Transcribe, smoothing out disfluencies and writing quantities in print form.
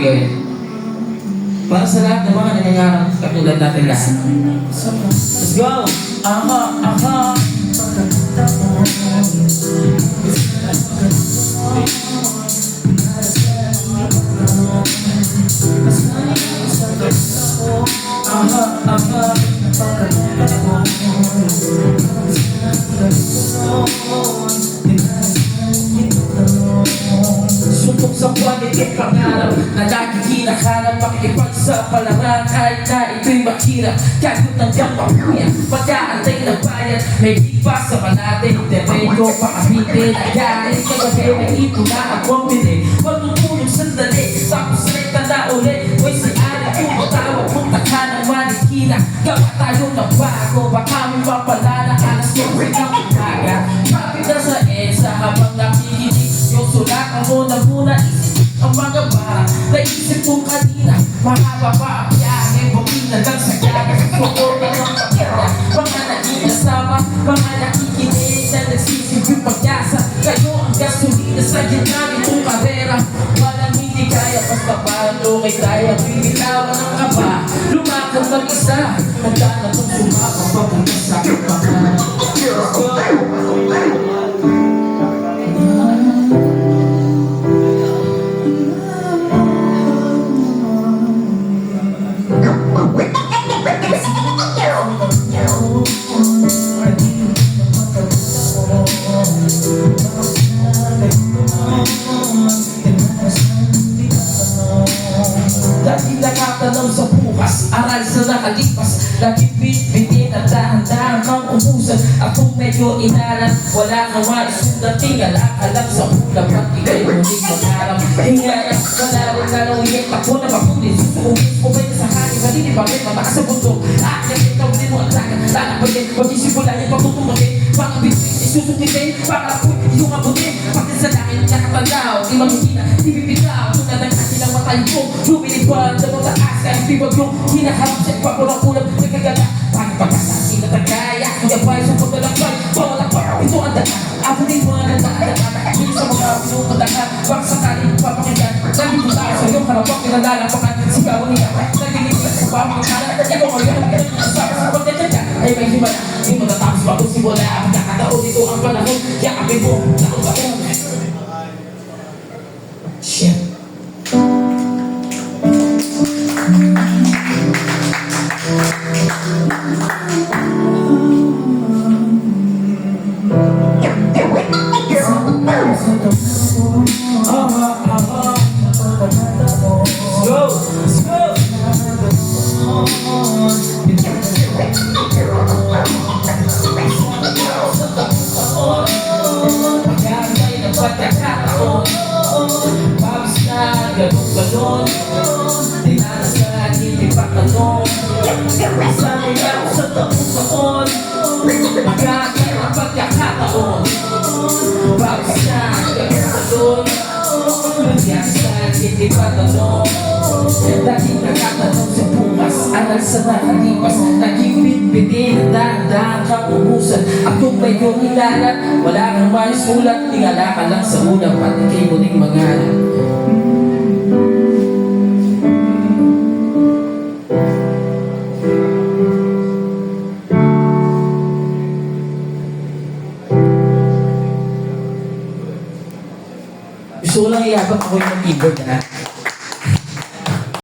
gawin. Para sa lahat ng mga nangyayarang katulad natin lahat. Let's go! Aha! Aha! Aha! Aha! Suntok sa quality pangarap na lagi hinahanap, pakikipagsapalaran kahit na ito'y mahirap. Kagot ng gampapuya, pagkaantay ng bayan, may lipa sa malating derecho, pakabitin agarin kagabi, may ito na akong bili. Matutulog sandali, tapos rekta na ulit. May si Ari kung matawag kung taka ng manikina. Gawa tayo ng bago, baka may mapalala alas yung rinang umaga. Kapit na sa EDSA habang nakikinig yung sulatan mo na muna isip ang mga bara. Naisip mo kanina, mahaba pa ang biyahe, bukid na lang sa gaga. Suporta ng pakita, mga nakikasama, mga nakikinig na nagsisipin pag-asa. Kayo ang gasolina sa gitna nitong karera. Walang hindi kaya, basta parang okay tayo. Binitawan ng kaba, lumakad mag-isa. Handa na itong sumapa, papunta sa aking pangalan. Dati nakatanong sa bukas, aral sa nakalipas. Lagi bitbitin at dahan-dahan kang umusan. Ako medyo inalan, wala kang maisulat. Tingala ka lang sa ulam at ikay muling magharap. Hingayan, wala rin nalawin. Ako na mapunin, susuungin ko ba sa hangin. Malini pa rin, matakas sa bundok. Akin, ikaw din mo ang tagan. Lalapayin, mag-isipulahin, pagtutumakin. Mga bitbit, isusukitin. Pangapoy, yung abutin. Pagkat sa langit, nakapalaw. Di maghihina, di bibitaw. Tuna ng akin ang matayo ko. Lumilipad na mga taas. Kahit bibag yung hinaharap sa ipapulang-pulang. Nagkagala, pangit pagkasasin na tagaya. Yabay sa paglalakbay, bawal ang parang ito ang dana. Abutin mo na nagdaan. Hindi sa mga pinutadahan. Baka sakaling papakinggan. Nandito tayo sa iyong harapang pinalalapakan. Sigawan niya, naginig ka sa pamakalan. Ikaw ang iyong pinag-asawa sa pagkakagyan. Ay may himala, hindi mo natapos bago simula. Nakakataon dito ang panahon. Yakapin mo, nakubaon. Shit. Ganun-ganun, dinanasan, hindi pa tanong. Sanay ako sa taon-taon, magkakaroon ang pagkakataon. Bagos na, ganun-ganun, dinanasan, hindi pa tanong. Dati nakatanong sa bukas, aral sa nakalipas. Naging bitbitin, dahan-dahan kang umusan. At kung may yung hilalat, wala kang maisulat. Tingala ka lang sa ulam at ikay muling mangarap. Gusto ko lang iabot ako yung keyboard na